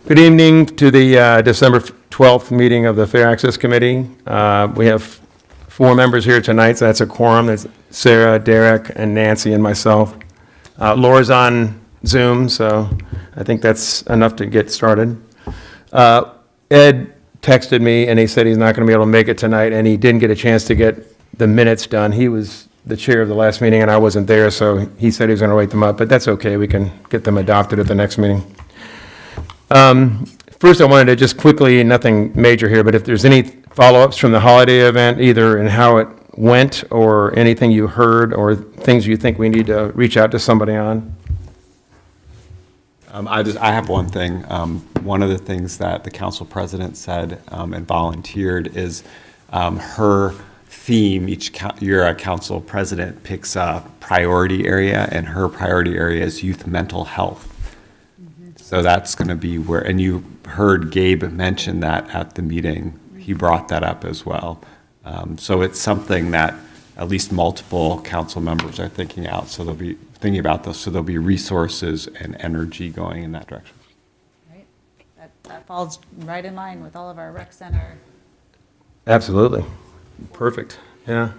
Good evening to the December 12th meeting of the Fair Access Committee. We have 4 members here tonight, so that's a quorum. There's Sarah, Derek, and Nancy, and myself. Laura's on Zoom, so I think that's enough to get started. Ed texted me, and he said he's not going to be able to make it tonight, and he didn't get a chance to get the minutes done. He was the chair of the last meeting, and I wasn't there, so he said he was going to write them up, but that's okay. We can get them adopted at the next meeting. First, I wanted to just quickly, nothing major here, but if there's any follow-ups from the holiday event, either in how it went or anything you heard or things you think we need to reach out to somebody on. I have one thing. One of the things that the council president said and volunteered is her theme. Each year, a council president picks a priority area, and her priority area is youth mental health. So that's going to be where, and you heard Gabe mention that at the meeting. He brought that up as well. So it's something that at least multiple council members are thinking out. So they'll be thinking about this. So there'll be resources and energy going in that direction. Right. That falls right in line with all of our rec center. Absolutely. Perfect. Yeah.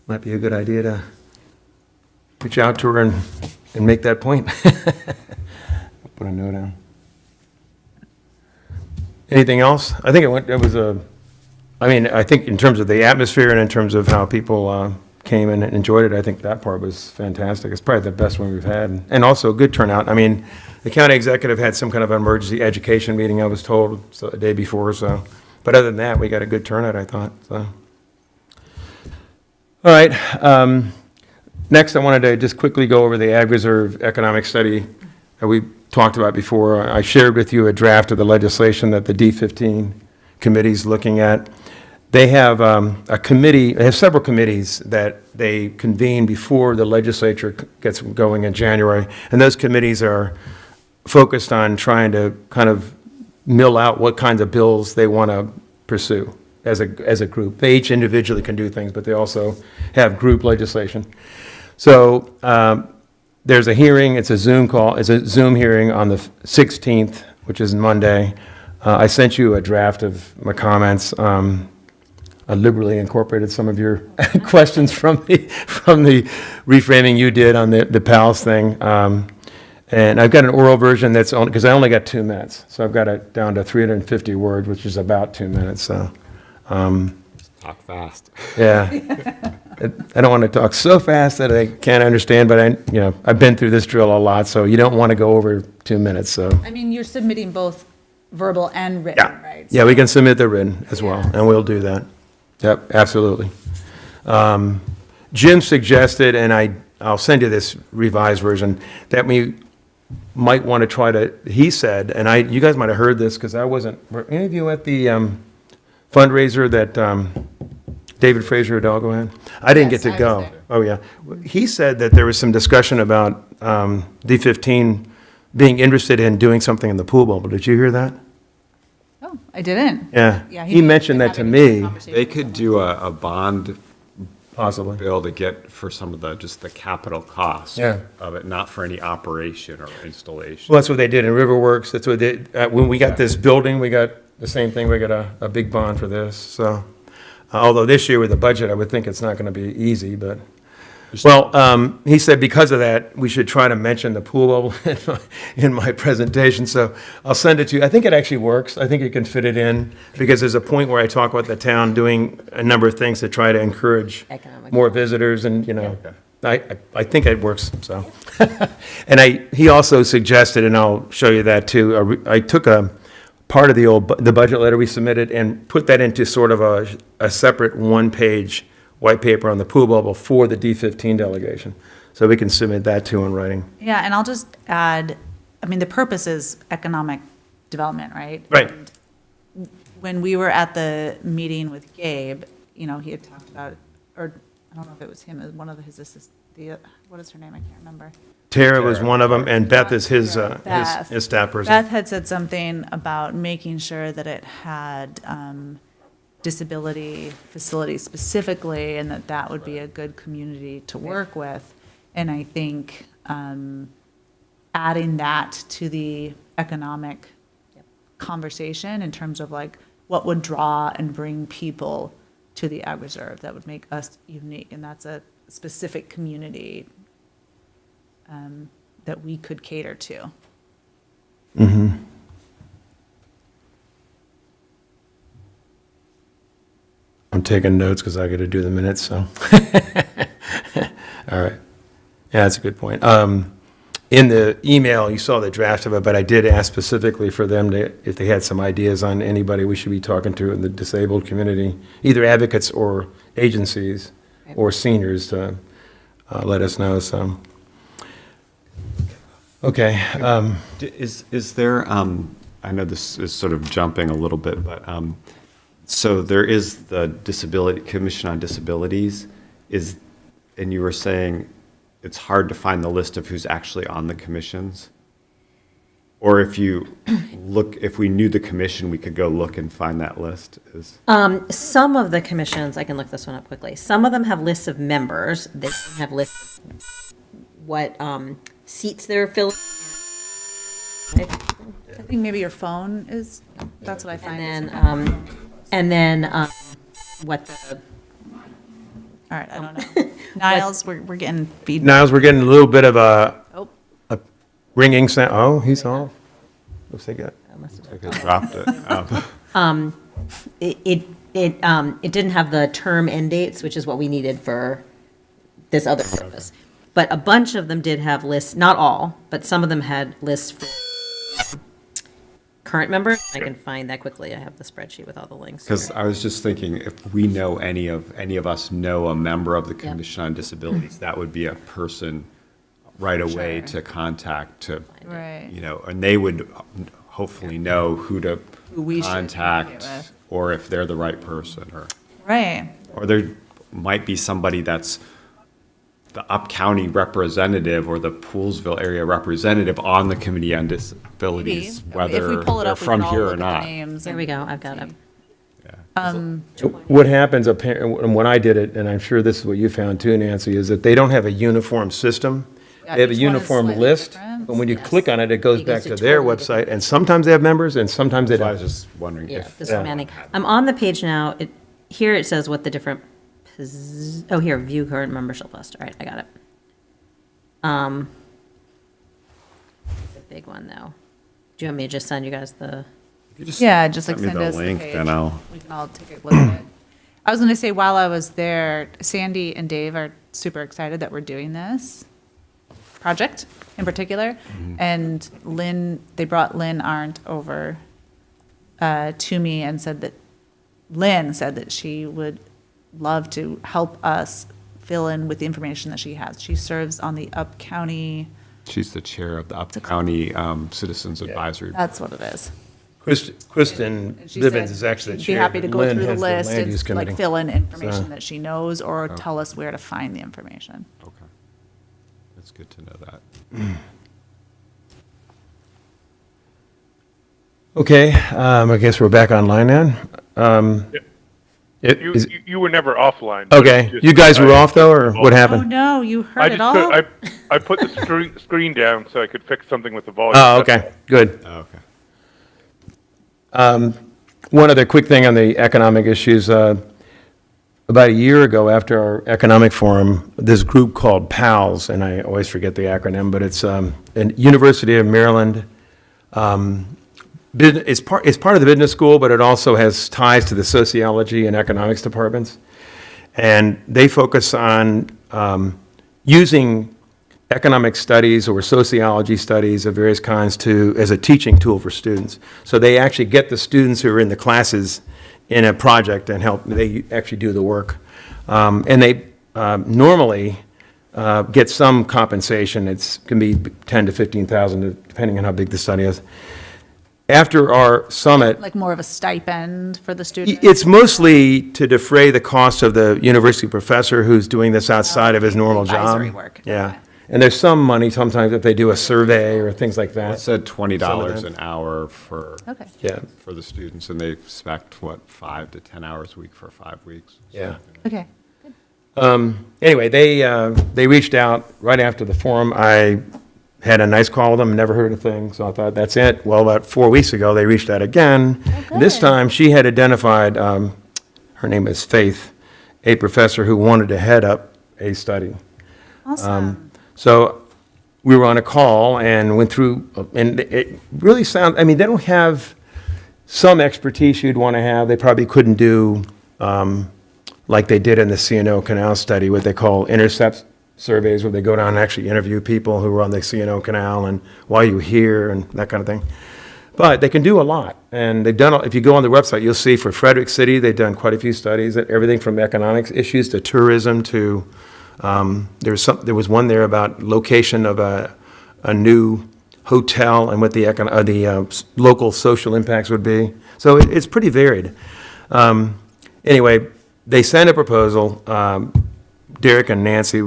Might be a good idea to reach out to her and make that point. Put a note down. Anything else? I think I think in terms of the atmosphere and in terms of how people came and enjoyed it, I think that part was fantastic. It's probably the best one we've had. And also a good turnout. I mean, the county executive had some kind of emergency education meeting, I was told, the day before. So, but other than that, we got a good turnout, I thought. So. All right. Next, I wanted to just quickly go over the Ag Reserve economic study that we talked about before. I shared with you a draft of the legislation that the D15 committee's looking at. They have a committee, they have several committees that they convene before the legislature gets going in January, and those committees are focused on trying to kind of mill out what kinds of bills they want to pursue as a group. They each individually can do things, but they also have group legislation. So there's a hearing, it's a Zoom call, it's a Zoom hearing on the 16th, which is Monday. I sent you a draft of my comments. I liberally incorporated some of your questions from the reframing you did on the PALS thing. And I've got an oral version that's on, because I only got 2 minutes. So I've got it down to 350 words, which is about 2 minutes. So, Talk fast. Yeah. I don't want to talk so fast that I can't understand, but I've been through this drill a lot, so you don't want to go over 2 minutes. So I mean, you're submitting both verbal and written, right? Yeah, we can submit the written as well, and we'll do that. Yep, absolutely. Jim suggested, and I'll send you this revised version, that we might want to try to. He said, and you guys might have heard this because I wasn't. Were any of you at the fundraiser that David Fraser Hidalgo had? I didn't get to go. Oh, yeah. He said that there was some discussion about D15 being interested in doing something in the pool bubble. Did you hear that? Oh, I didn't. Yeah. He mentioned that to me. They could do a bond Possibly. bill to get for some of the capital costs of it, not for any operation or installation. Well, that's what they did in Riverworks. That's what they did. When we got this building, we got the same thing. We got a big bond for this. So, although this year with the budget, I would think it's not going to be easy. But, well, he said because of that, we should try to mention the pool bubble in my presentation. So I'll send it to you. I think it actually works. I think you can fit it in because there's a point where I talk about the town doing a number of things to try to encourage more visitors, and I think it works. So, and he also suggested, and I'll show you that too. I took a part of the budget letter we submitted and put that into sort of a separate 1-page white paper on the pool bubble for the D15 delegation. So we can submit that too in writing. Yeah, and I'll just add, I mean, the purpose is economic development, right? Right. And when we were at the meeting with Gabe, he had talked about, or I don't know if it was him, one of his assistants, what is her name? I can't remember. Tara was one of them, and Beth is his staff person. Beth had said something about making sure that it had disability facilities specifically, and that would be a good community to work with. And I think adding that to the economic conversation in terms of like what would draw and bring people to the ag reserve that would make us unique, and that's a specific community that we could cater to. I'm taking notes because I got to do the minutes, so. All right. Yeah, that's a good point. In the email, you saw the draft of it, but I did ask specifically for them to, if they had some ideas on anybody we should be talking to in the disabled community, either advocates or agencies or seniors to let us know, so. Okay. Is there, I know this is sort of jumping a little bit, but, so there is the Disability, Commission on Disabilities, and you were saying it's hard to find the list of who's actually on the commissions? Or if you look, if we knew the commission, we could go look and find that list? Some of the commissions, I can look this one up quickly. Some of them have lists of members. They don't have lists of what seats they're filling. I think maybe your phone is, that's what I find. And then what the, All right, I don't know. Niles, we're getting feedback. Niles, we're getting a little bit of a Oh, ringing sound. Oh, he's off. Looks like that. I could dropped it. it didn't have the term end dates, which is what we needed for this other purpose. But a bunch of them did have lists, not all, but some of them had lists for current members. I can find that quickly. I have the spreadsheet with all the links. Because I was just thinking, if we know any of us know a member of the Commission on Disabilities, that would be a person right away Sure. to contact to, right. you know, and they would hopefully know who to Who we should contact, communicate with. or if they're the right person, Right. or there might be somebody that's the up-county representative or the Poolesville area representative on the Committee on Disabilities, Maybe. If whether we pull it they're up, we from can all here look or at the not. names. There and we go. I've got it. What happens, and when I did it, and I'm sure this is what you found too, Nancy, is that they don't have a uniform system. Yeah, They have a each one is uniform slightly list, different. but when you click on it, it goes It goes back to to their totally website, and sometimes they have members, and sometimes they So I was don't. just wondering Yeah, if. this romantic. I'm on the page now. Here it says what the different, oh, here, view current membership list. All right, I got it. The big one though. Do you want me to just send you guys the? You just Yeah, just like send me send the us the link, page. then I'll. We can all take a look at it. I was going to say, while I was there, Sandy and Dave are super excited that we're doing this project in particular. And Lynn, they brought Lynn Arndt over to me and said that, Lynn said that she would love to help us fill in with the information that she has. She serves on the Up County, She's the chair of the Up County Citizens Advisory. that's what it is. Kristen And she Bivens said is actually the she'd be chair. happy to but go Lynn through the has list land use and committee. like fill in information So- that she knows or tell us where to find the information. Okay. That's good to know that. Okay, I guess we're back online now. You were never offline. but Okay, it's just you guys were I- off though, or what Oh, happened? no, you I heard it just all? I put the screen down so I could fix something with the volume. Oh, That's okay, good. Oh, okay. One other quick thing on the economic issues. About a year ago, after our economic forum, this group called PALS, and I always forget the acronym, but it's University of Maryland. It's part of the business school, but it also has ties to the sociology and economics departments. And they focus on using economic studies or sociology studies of various kinds as a teaching tool for students. So they actually get the students who are in the classes in a project and they actually do the work. And they normally get some compensation. It can be 10 to 15,000, depending on how big the study is. After our summit, Like more of a stipend for the student? it's mostly to defray the cost of the university professor who's doing this outside of his normal job. Advisory work. Yeah. Okay. And there's some money sometimes if they do a survey or things like It that. said $20 them. an hour for Okay. Yeah, for the students, and they expect 5 to 10 hours a week for 5 weeks. yeah. Okay. Anyway, they reached out right after the forum. I had a nice call with them, never heard a thing, so I thought, that's it. Well, about 4 weeks ago, they reached out again. And this time, she had identified, her name is Faith, a professor who wanted to head up a study. Awesome. So we were on a call and went through, and it really sounds, I mean, they don't have some expertise you'd want to have. They probably couldn't do, like they did in the C&O Canal study, what they call intercept surveys, where they go down and actually interview people who were on the C&O Canal and why you here and that kind of thing. But they can do a lot, and they've done, if you go on the website, you'll see for Frederick City, they've done quite a few studies, everything from economics issues to tourism to, there was one there about location of a new hotel and what the local social impacts would be. So it's pretty varied. Anyway, they sent a proposal. Derek and Nancy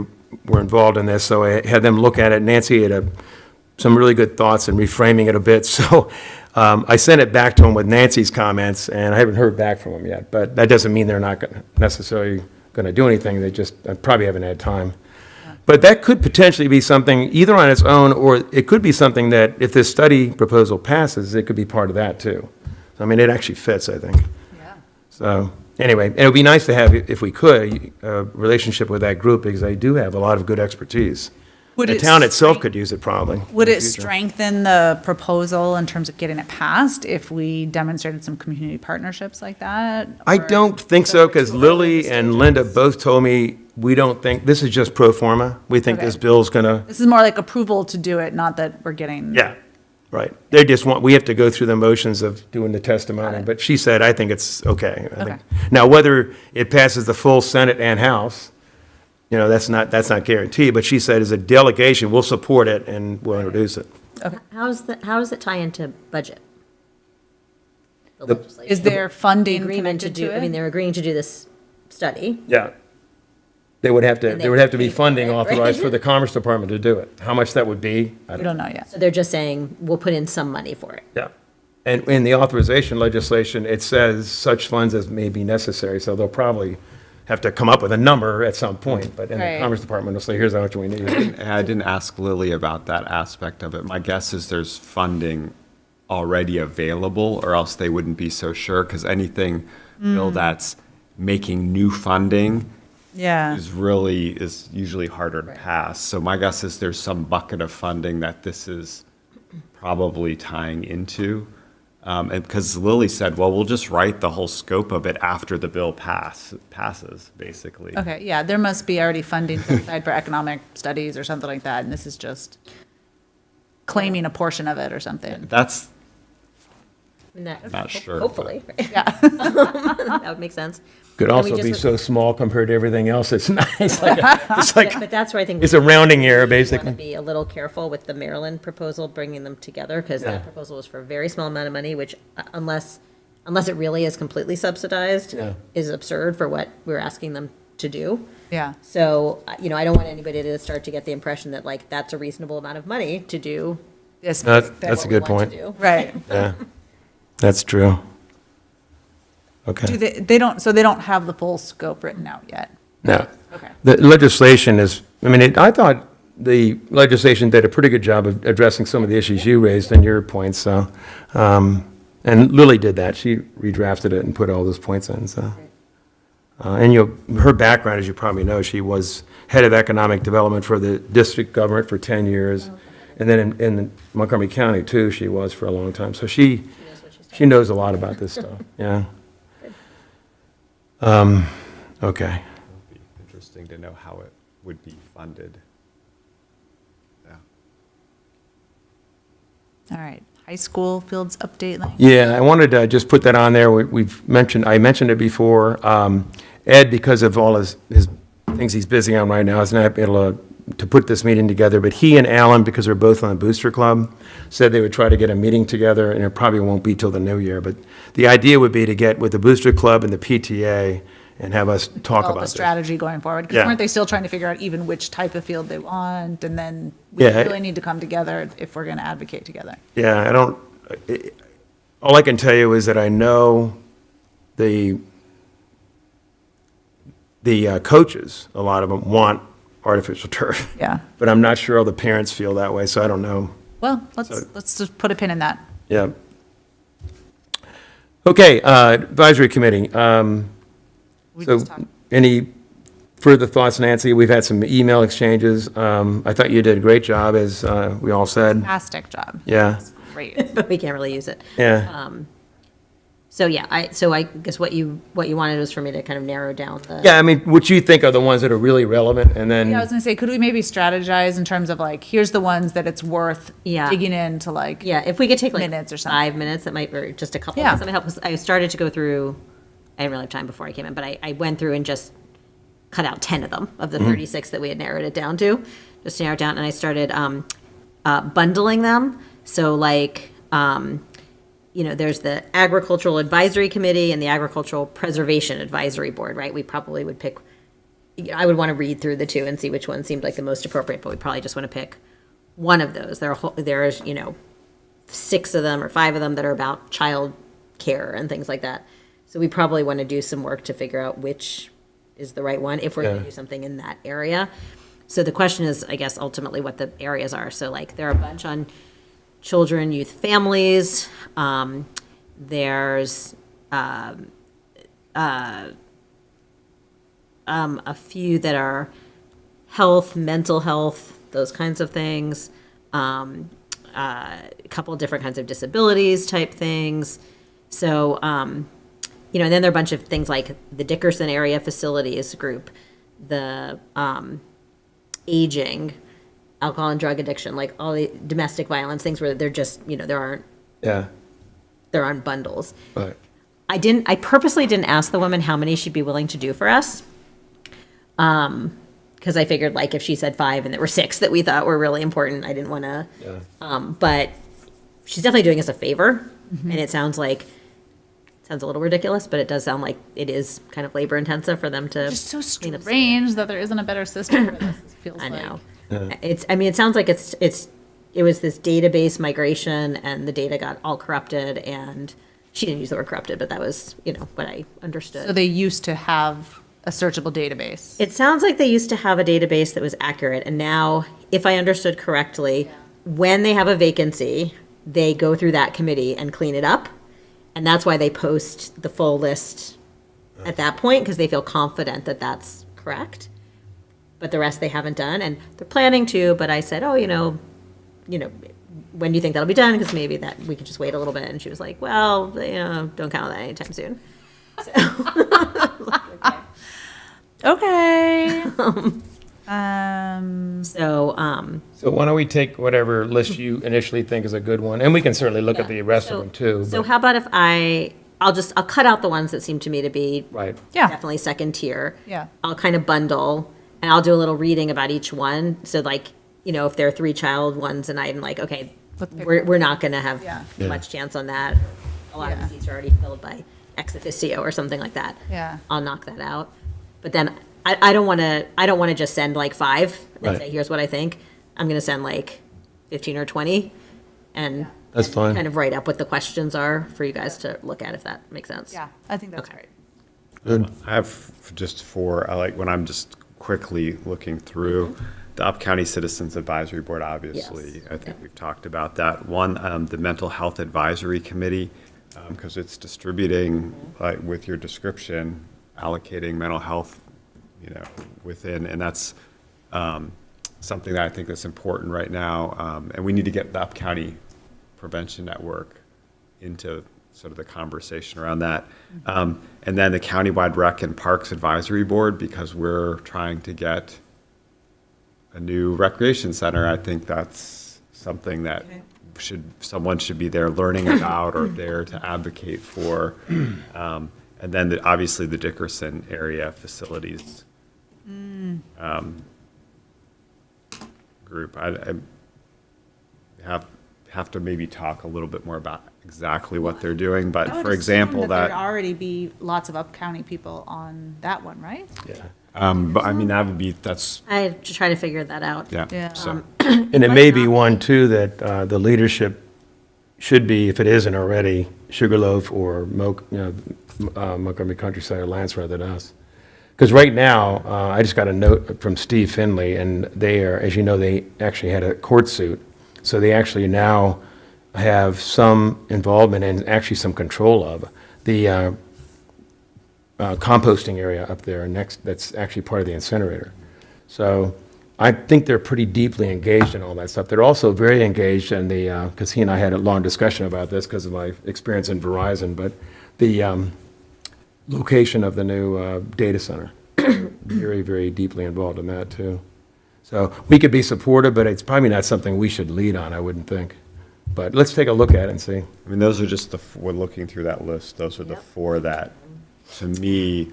were involved in this, so I had them look at it. Nancy had some really good thoughts and reframing it a bit. So I sent it back to them with Nancy's comments, and I haven't heard back from them yet. But that doesn't mean they're not necessarily going to do anything. They just probably haven't had time. But that could potentially be something either on its own, or it could be something that if this study proposal passes, it could be part of that too. So, I mean, it actually fits, I think. Yeah. So anyway, and it would be nice to have, if we could, a relationship with that group, because they do have a lot of good expertise. Would The it town itself strength- could use it probably. Would in the it future. strengthen the proposal in terms of getting it passed if we demonstrated some community partnerships like that? I Or- don't think so, because Lily and Linda both told me, we don't think, this is just pro forma. We think Okay. this bill's gonna, This is more like approval to do it, not that we're getting. yeah, right. They just want, we have to go through the motions of doing the testimony, Got it. but she said, I think it's okay. I think. Okay. Now, whether it passes the full Senate and House, you know, that's not guaranteed, but she said as a delegation, we'll support it and we'll introduce it. How does it tie into budget? The The- legislation. Is there funding Agreement to connected do, to I mean, it? they're agreeing to do this study. Yeah. They would have to, And they there would have to be pay for funding it, right? authorized for the Commerce Department to do it. How much that would be, I We don't don't know yet. So they're just saying, we'll put in some money for it. Yeah. And in the authorization legislation, it says such funds as may be necessary, so they'll probably have to come up with a number at some point, but in the Right. Commerce Department will say, here's how much we need. And I didn't ask Lily about that aspect of it. My guess is there's funding already available, or else they wouldn't be so sure, because anything, Bill, that's making new funding Yeah. is usually harder to pass. So my guess is there's some bucket of funding that this is probably tying into. And because Lily said, well, we'll just write the whole scope of it after the bill passes, basically. Okay, yeah, there must be already funding set aside for economic studies or something like that, and this is just claiming a portion of it or something. That's, I mean, that- Not sure, Hopefully, right? Yeah. That would make sense. Could And we also just be would- so small compared to everything else, it's nice, like, it's Yeah, like, but that's where I think. it's a rounding error, Want to basically. be a little careful with the Maryland proposal, bringing them together, because Yeah. that proposal was for a very small amount of money, which unless it really is completely subsidized, Yeah. is absurd for what we're asking them to do. Yeah. So, I don't want anybody to start to get the impression that like, that's a reasonable amount of money to do. Yes, That's what a we good want point. to do. right. Yeah, that's true. Do Okay, they don't, so they don't have the full scope written out yet? now, Okay. the legislation is, I mean, I thought the legislation did a pretty good job of addressing some of the issues you raised and your points, so, and Lily did that, she redrafted it and put all those points in, so. And her background, as you probably know, she was head of economic development for the district government for 10 years. And then in Montgomery County, too, she was for a long time. So she knows a lot about this stuff, yeah. Okay. it'll be interesting to know how it would be funded. Yeah. All right, high school fields update. Lang. Yeah, I wanted to just put that on there. I mentioned it before. Ed, because of all his things he's busy on right now, is not able to put this meeting together, but he and Alan, because they're both on the Booster Club, said they would try to get a meeting together, and it probably won't be till the new year, but the idea would be to get with the Booster Club and the PTA and have us talk Develop about a this. strategy going forward, because Yeah. weren't they still trying to figure out even which type of field they want? And then we Yeah. really need to come together if we're going to advocate together. Yeah, all I can tell you is that I know the coaches, a lot of them want artificial turf. Yeah. But I'm not sure all the parents feel that way, so I don't know. Well, So- let's just put a pin in that. Yeah. Okay, advisory committee. We So, just talked. any further thoughts, Nancy? We've had some email exchanges. I thought you did a great job, as we all said. Fantastic job. Yeah, Great. But we can't really use it. yeah. So yeah, I guess what you wanted was for me to kind of narrow down the. Yeah, I mean, what you think are the ones that are really relevant, and then, Yeah, I was gonna say, could we maybe strategize in terms of like, here's the ones that it's worth Yeah. digging into, like, Yeah, if we could take like Minutes or something. 5 minutes, that might, or just a couple, Yeah. minutes, that might help, 'cause I started to go through, I didn't really have time before I came in, but I went through and just cut out 10 of them, of the 36 that we had narrowed it down to, just to narrow it down, and I started bundling them, so like, there's the Agricultural Advisory Committee and the Agricultural Preservation Advisory Board, right? We probably would pick, I would want to read through the two and see which one seemed like the most appropriate, but we probably just want to pick one of those. There's 6 of them or 5 of them that are about child care and things like that. So we probably want to do some work to figure out which is the right one, if we're going Yeah. to do something in that area. So the question is, I guess, ultimately what the areas are. So like, there are a bunch on children, youth, families. There's a few that are health, mental health, those kinds of things. A couple of different kinds of disabilities type things. So, and then there are a bunch of things like the Dickerson Area Facilities Group, the aging, alcohol and drug addiction, like all the domestic violence things where they're just, there aren't bundles. but, I purposely didn't ask the woman how many she'd be willing to do for us. Because I figured like if she said 5 and there were 6 that we thought were really important, I didn't want to. yeah. But she's definitely doing us a favor, and it sounds a little ridiculous, but it does sound like it is kind of labor intensive for them to. It's so clean up. strange that there isn't a better system for this, it feels I like. know. It sounds like it was this database migration, and the data got all corrupted, and she didn't use the word corrupted, but that was what I understood. So they used to have a searchable database. It sounds like they used to have a database that was accurate, and now, if I understood correctly, when they have a vacancy, they go through that committee and clean it up, and that's why they post the full list at that point, because they feel confident that that's correct. But the rest they haven't done, and they're planning to, but I said, when do you think that'll be done? Because maybe that we could just wait a little bit, and she was like, well, don't count on that anytime soon. Okay. So, So why don't we take whatever list you initially think is a good one, and we can certainly look at the rest of them too. So but- how about if I'll cut out the ones that seem to me to be Right, Yeah. definitely second tier. Yeah. I'll kind of bundle, and I'll do a little reading about each one. So like, if there are 3 child ones, and I'm like, okay, Let's pick we're not going to have Yeah. much chance on that. A lot of Yeah. the seats are already filled by ex officio or something like that. Yeah. I'll knock that out. But then I don't want to just send like 5 and Right. say, here's what I think. I'm going to send like 15 or 20 and That's fine. kind of write up what the questions are for you guys to look at, if that makes sense. Yeah, I think that's Okay. great. good. I have just 4, I like when I'm just quickly looking through the Up County Citizens Advisory Board, obviously. Yes. I think we've talked about that. One, the Mental Health Advisory Committee, because it's distributing, like with your description, allocating mental health, within, and that's something that I think that's important right now. And we need to get the Up County Prevention Network into sort of the conversation around that. And then the Countywide Rec and Parks Advisory Board, because we're trying to get a new recreation center. I think that's something that someone should be there learning about or there to advocate for. And then obviously the Dickerson Area Facilities group. I have to maybe talk a little bit more about exactly what they're doing, but for example, There'd already be lots of up-county people on that one, right? but I mean, that's, I have to try to figure that out. Yeah. yeah, so. And it may be one too that the leadership should be, if it isn't already, Sugarloaf or Montgomery Countryside or Lance rather than us. Because right now, I just got a note from Steve Finley, and they are, as you know, they actually had a court suit. So they actually now have some involvement and actually some control of the composting area up there next, that's actually part of the incinerator. So I think they're pretty deeply engaged in all that stuff. They're also very engaged in the, because he and I had a long discussion about this because of my experience in Verizon, but the location of the new data center. Very, very deeply involved in that, too. So we could be supportive, but it's probably not something we should lead on, I wouldn't think. But let's take a look at it and see. I mean, those are just we're looking through that list, those are the Yep. four that, to me,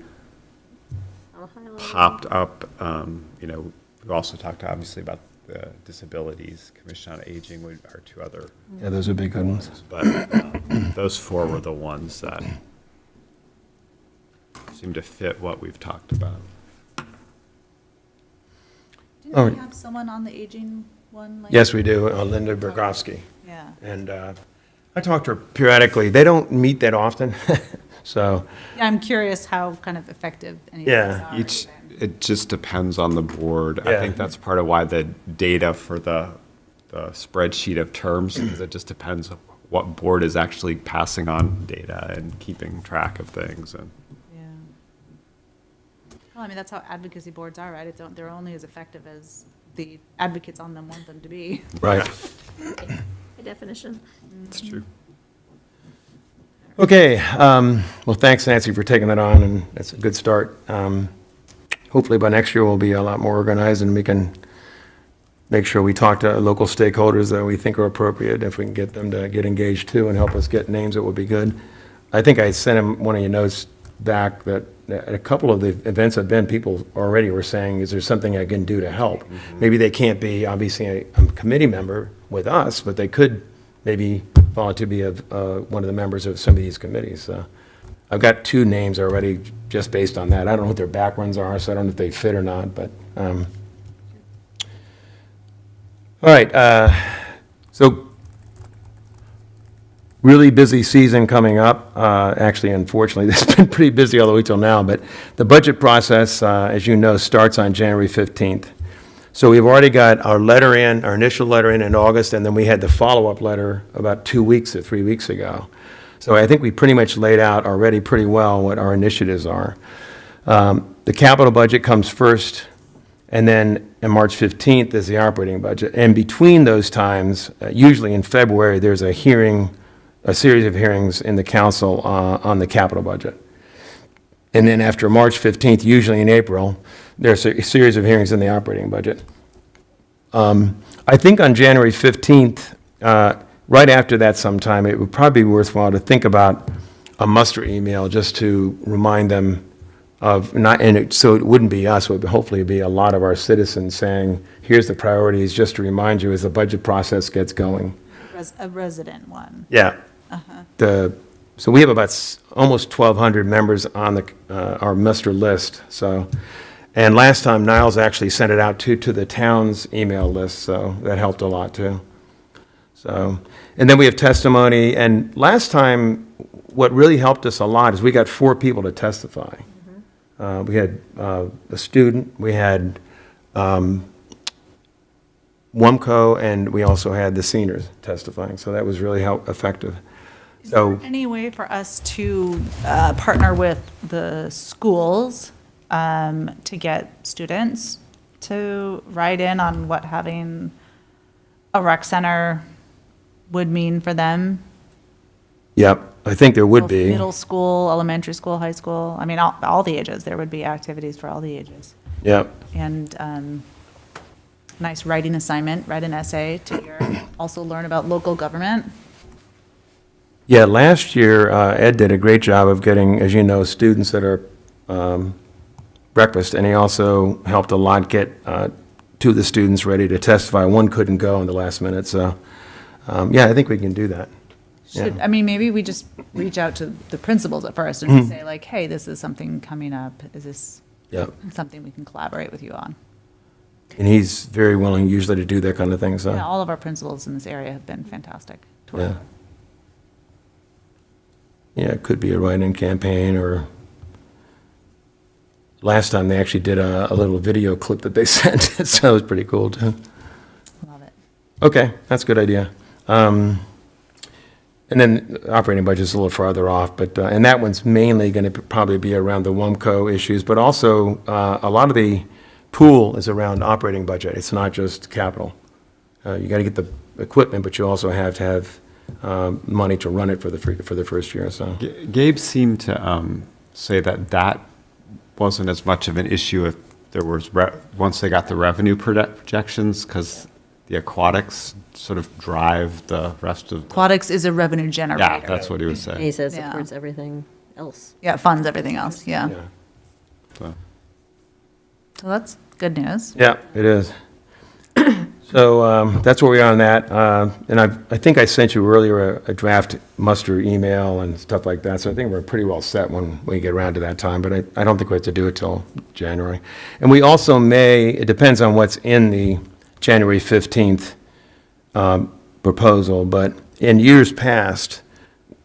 I'll highlight. popped up. You know, we also talked obviously about the Disabilities Commission on Aging are two other, Yeah, those are big good ones. but those four were the ones that seem to fit what we've talked about. Oh. Didn't we have someone on the aging one? Like, Yes, we do, Linda Bergovsky. Yeah. And I talk to her periodically. They don't meet that often, so, Yeah, I'm curious how kind of effective any of Yeah, these are. It just depends on the board. I Yeah. think that's part of why the data for the spreadsheet of terms, because it just depends on what board is actually passing on data and keeping track of things. And Yeah. Well, I mean, that's how advocacy boards are, right? They're only as effective as the advocates on them want them to be. right. By definition. it's true. Okay, well, thanks, Nancy, for taking that on, and that's a good start. Hopefully by next year, we'll be a lot more organized, and we can make sure we talk to local stakeholders that we think are appropriate. If we can get them to get engaged too and help us get names, it would be good. I think I sent him one of your notes back that at a couple of the events I've been, people already were saying, is there something I can do to help? Maybe they can't be, obviously, a committee member with us, but they could maybe volunteer to be one of the members of some of these committees. So I've got two names already just based on that. I don't know what their backgrounds are, so I don't know if they fit or not, but, all right, so really busy season coming up. Actually, unfortunately, it's been pretty busy all the way till now, but the budget process, as you know, starts on January 15th. So we've already got our letter in, our initial letter in August, and then we had the follow-up letter about 2 weeks or 3 weeks ago. So I think we pretty much laid out already pretty well what our initiatives are. The capital budget comes first, and then on March 15th is the operating budget. And between those times, usually in February, there's a hearing, a series of hearings in the council on the capital budget. And then after March 15th, usually in April, there's a series of hearings in the operating budget. I think on January 15th, right after that sometime, it would probably be worthwhile to think about a muster email just to remind them of, not, and so it wouldn't be us, it would hopefully be a lot of our citizens saying, here's the priorities, just to remind you as the budget process gets going. A resident one. Yeah. So we have about almost 1,200 members on our muster list, so. And last time, Niles actually sent it out to the town's email list, so that helped a lot, too. So, and then we have testimony, and last time, what really helped us a lot is we got 4 people to testify. We had a student, we had WUMCO, and we also had the seniors testifying, so that was really effective. Is So, there any way for us to partner with the schools to get students to write in on what having a rec center would mean for them? yep, I think there would Both be. Middle school, elementary school, high school, I mean, all the ages, there would be activities for all the ages. Yep, And nice writing assignment, write an essay to also learn about local government. yeah, last year, Ed did a great job of getting, as you know, students that are breakfast, and he also helped a lot get 2 of the students ready to testify. One couldn't go in the last minute, so, yeah, I think we can do that. Should, Yeah. I mean, maybe we just reach out to the principals at first and just say like, hey, this is something coming up. Is this Yep, something we can collaborate with you on? and he's very willing usually to do that kind of thing, so. Yeah, all of our principals in this area have been fantastic. to work Yeah. with. Yeah, it could be a write-in campaign or last time they actually did a little video clip that they sent, so it was pretty cool, too. Love it. Okay, that's a good idea. And then operating budget's a little farther off, but, and that one's mainly going to probably be around the WUMCO issues, but also a lot of the pool is around operating budget. It's not just capital. You got to get the equipment, but you also have to have money to run it for the first year, so. Gabe seemed to say that that wasn't as much of an issue if there was, once they got the revenue projections, because the aquatics sort of drive the rest of. Aquatics is a revenue generator. Yeah, that's what he was And he saying. says Yeah. supports everything else. Yeah, it funds everything else, yeah. Yeah. So, So that's good news. Yeah, it is. So that's where we are on that. And I think I sent you earlier a draft muster email and stuff like that, so I think we're pretty well set when we get around to that time, but I don't think we have to do it till January. And we also may, it depends on what's in the January 15th proposal, but in years past,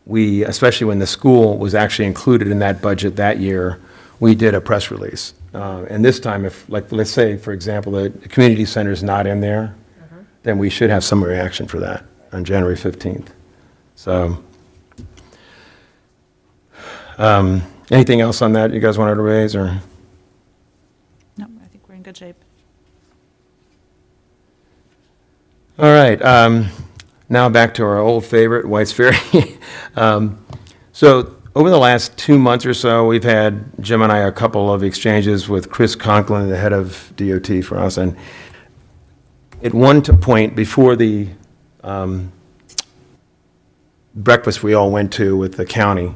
we, especially when the school was actually included in that budget that year, we did a press release. And this time, if, like, let's say, for example, the community center is not in there, then we should have some reaction for that on January 15th. So, anything else on that you guys wanted to raise, or? No, I think we're in good shape. All right, now back to our old favorite, White's Ferry. So over the last 2 months or so, we've had, Jim and I, a couple of exchanges with Chris Conklin, the head of DOT for us, and at one point, before the breakfast we all went to with the county,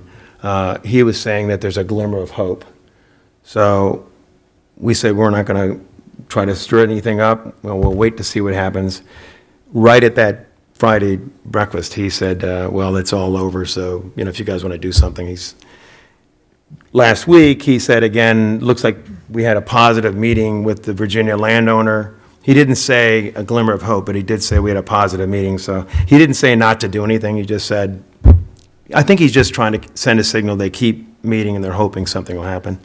he was saying that there's a glimmer of hope. So we said, we're not going to try to stir anything up, we'll wait to see what happens. Right at that Friday breakfast, he said, well, it's all over, so, you know, if you guys want to do something, last week, he said again, looks like we had a positive meeting with the Virginia landowner. He didn't say a glimmer of hope, but he did say we had a positive meeting, so he didn't say not to do anything, he just said, I think he's just trying to send a signal they keep meeting and they're hoping something will happen.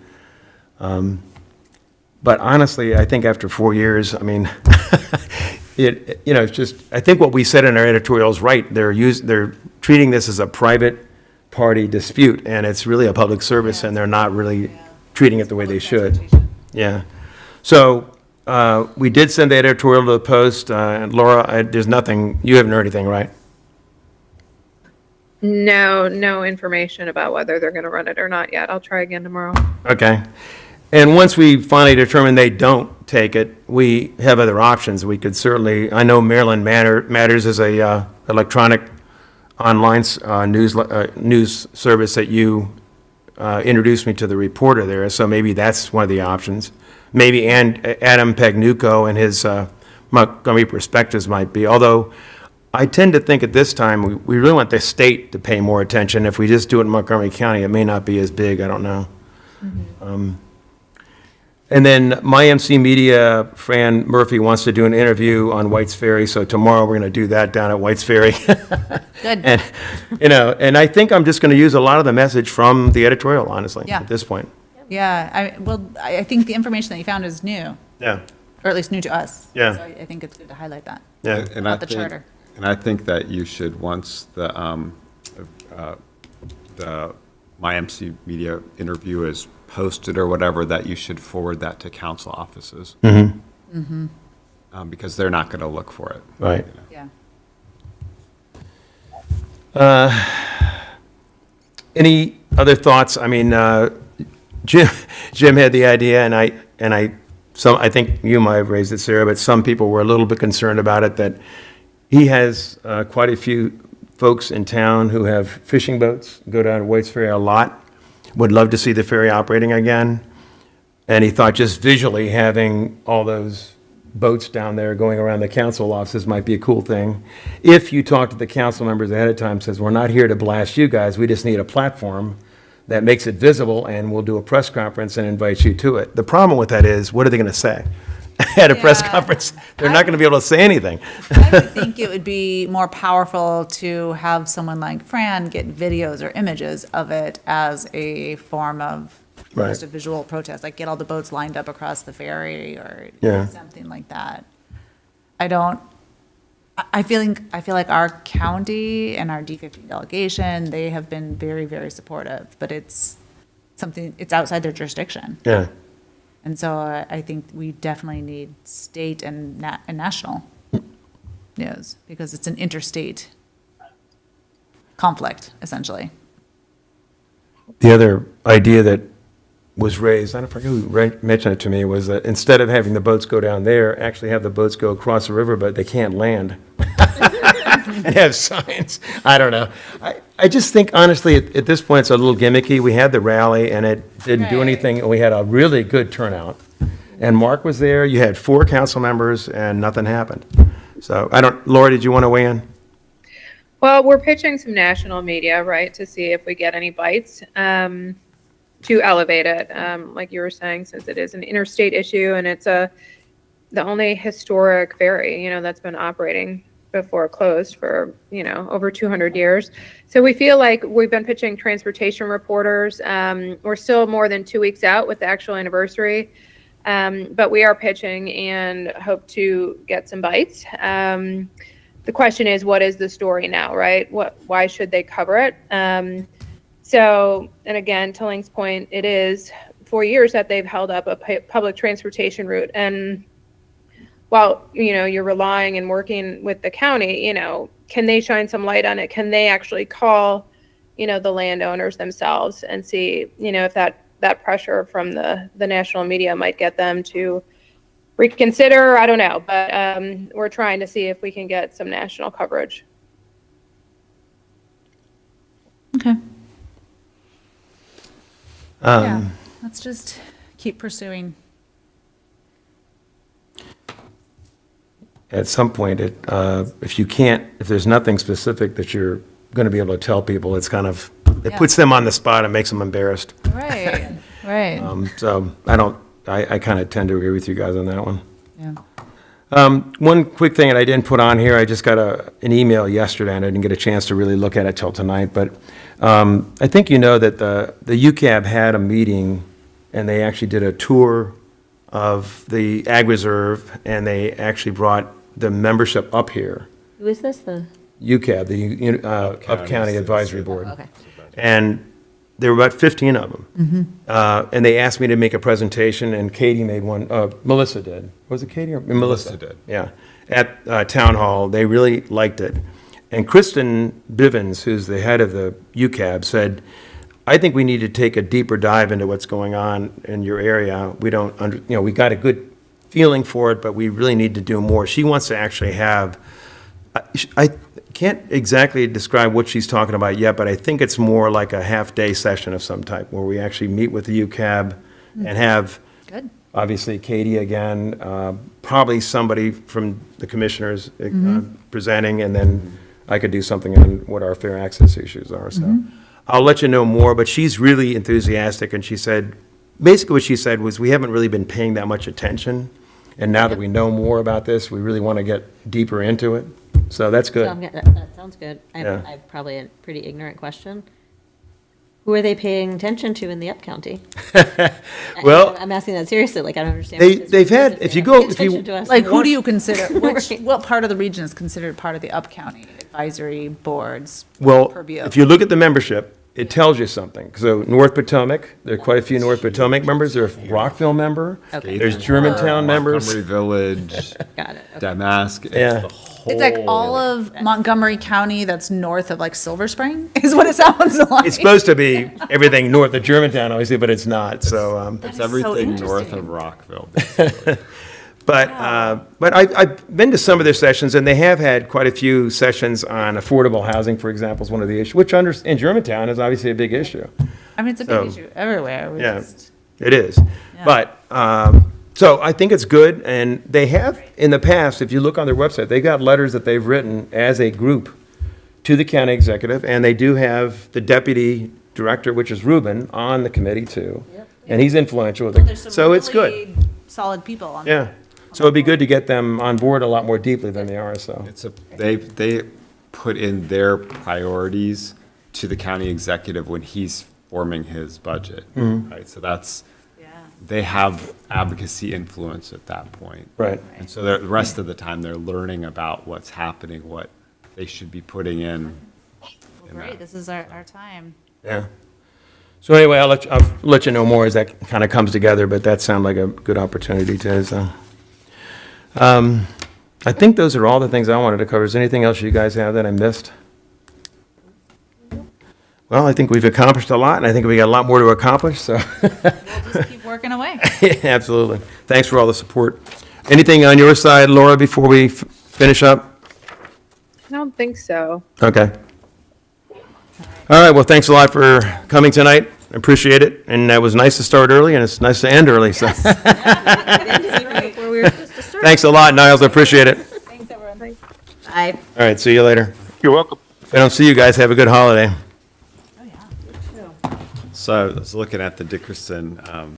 But honestly, I think after 4 years, I mean, it's just, I think what we said in our editorial is right. They're treating this as a private party dispute, and it's really a public service, and they're not really treating it the way they should. Yeah. So we did send the editorial to the Post, and Laura, there's nothing, you haven't heard anything, right? No information about whether they're going to run it or not yet. I'll try again tomorrow. Okay. And once we finally determine they don't take it, we have other options. We could certainly, I know Maryland Matters is a electronic online news service that you introduced me to the reporter there, so maybe that's one of the options. Maybe Adam Pagnucco and his Montgomery Perspectives might be, although I tend to think at this time, we really want the state to pay more attention. If we just do it in Montgomery County, it may not be as big, I don't know. And then my MC Media, Fran Murphy, wants to do an interview on White's Ferry, so tomorrow we're going to do that down at White's Ferry. Good. And, and I think I'm just going to use a lot of the message from the editorial, honestly, Yeah. at this point. Yeah, I think the information that you found is new, Yeah, or at least new to us. Yeah. So I think it's good to highlight that. yeah. And I About the think- charter. And I think that you should, once the My MC Media interview is posted or whatever, that you should forward that to council offices. Because they're not going to look for it. Right. Yeah. Any other thoughts? I mean, Jim had the idea, and I think you might have raised it, Sarah, but some people were a little bit concerned about it, that he has quite a few folks in town who have fishing boats, go down to White's Ferry a lot, would love to see the ferry operating again. And he thought just visually having all those boats down there going around the council offices might be a cool thing. If you talk to the council members ahead of time, says, we're not here to blast you guys, we just need a platform that makes it visible, and we'll do a press conference and invite you to it. The problem with that is, what are they going to say at a press Yeah. conference? They're not going to be able to say anything. I would think it would be more powerful to have someone like Fran get videos or images of it as a form of Right. just a visual protest, like get all the boats lined up across the ferry or Yeah. something like that. I feel like our county and our D15 delegation, they have been very, very supportive, but it's outside their jurisdiction. Yeah. And so I think we definitely need state and national news, because it's an interstate conflict, essentially. The other idea that was raised, I don't forget who mentioned it to me, was that instead of having the boats go down there, actually have the boats go across the river, but they can't land. And have signs. I don't know. I just think, honestly, at this point, it's a little gimmicky. We had the rally, and it didn't do Right. anything, and we had a really good turnout. And Mark was there, you had 4 council members, and nothing happened. So, Laura, did you want to weigh in? Well, we're pitching some national media, right, to see if we get any bites, to elevate it. Like you were saying, since it is an interstate issue and it's the only historic ferry, that's been operating before it closed for, over 200 years. So we feel like we've been pitching transportation reporters. We're still more than 2 weeks out with the actual anniversary. But we are pitching and hope to get some bites. The question is, what is the story now, right? Why should they cover it? And again, to Ling's point, it is 4 years that they've held up a public transportation route. And while, you're relying and working with the county, can they shine some light on it? Can they actually call, the landowners themselves and see, if that pressure from the national media might get them to reconsider? I don't know, but we're trying to see if we can get some national coverage. Okay. Yeah, let's just keep pursuing. At some point, if there's nothing specific that you're going to be able to tell people, it Yeah. puts them on the spot and makes them embarrassed. Right, right. So I kind of tend to agree with you guys on that one. Yeah. One quick thing that I didn't put on here, I just got an email yesterday, and I didn't get a chance to really look at it till tonight, but I think you know that the UCAB had a meeting, and they actually did a tour of the Ag Reserve, and they actually brought the membership up here. Who is this? The UCAB, the Up County Advisory Board. okay. And there were about 15 of them. And they asked me to make a presentation, and Katie made one, Melissa did. Was it Katie or Melissa? Melissa did. Yeah, at Town Hall. They really liked it. And Kristen Bivens, who's the head of the UCAB, said, I think we need to take a deeper dive into what's going on in your area. We we got a good feeling for it, but we really need to do more. She wants to actually have, I can't exactly describe what she's talking about yet, but I think it's more like a half-day session of some type, where we actually meet with the UCAB and have, Good. obviously, Katie again, probably somebody from the commissioners presenting, and then I could do something on what our fair access issues are, so. I'll let you know more, but she's really enthusiastic, and she said, basically what she said was, we haven't really been paying that much attention, and now that we know more about this, we really want to get deeper into it, so that's good. That sounds good. Yeah. I've probably a pretty ignorant question. Who are they paying attention to in the up county? Well, I'm asking that seriously, like, I don't understand. they've had, if you go, if you, Like, who do you consider, Right. what part of the region is considered part of the Up County advisory boards? well, purview? if you look at the membership, it tells you something. So North Potomac, there are quite a few North Potomac members, there's a Rockville member, Okay. there's Germantown members. Montgomery Village, Got it. Okay. Damask. Yeah. It's like all of Montgomery County that's north of like Silver Spring, is what it sounds like. It's supposed to be everything north of Germantown, obviously, but it's not, so, It's so everything north interesting. of Rockville, basically. but I've been to some of their sessions, and they have had quite a few sessions on affordable housing, for example, is one of the issues, which in Germantown is obviously a big issue. I mean, it's a So, big issue everywhere. We Yeah, just- it is. But, so I think it's good, and they have, in the past, if you look on their website, they got letters that they've written as a group to the county executive, and they do have the deputy director, which is Ruben, on the committee too. And he's influential with There's it, some so it's good. really solid people on Yeah, so it'd be good to get them on board a lot more deeply than they are, so. They put in their priorities to the county executive when he's forming his budget, right? So they have advocacy influence at that point. Right. And so the rest of the time, they're learning about what's happening, what they should be putting in. Great, this is our time. Yeah. So anyway, I'll let you know more as that kind of comes together, but that sounded like a good opportunity to, so. I think those are all the things I wanted to cover. Is there anything else you guys have that I missed? Well, I think we've accomplished a lot, and I think we got a lot more to accomplish, so. We'll just keep working away. Yeah, absolutely. Thanks for all the support. Anything on your side, Laura, before we finish up? I don't think so. Okay. All right, well, thanks a lot for coming tonight. I appreciate it, and it was nice to start early, and it's nice to end early, so. Before we were supposed to start. Thanks a lot, Niles, I appreciate it. Thanks, everyone. I All right, see you later. You're welcome. If I don't see you guys, have a good holiday. So I was looking at the Dickerson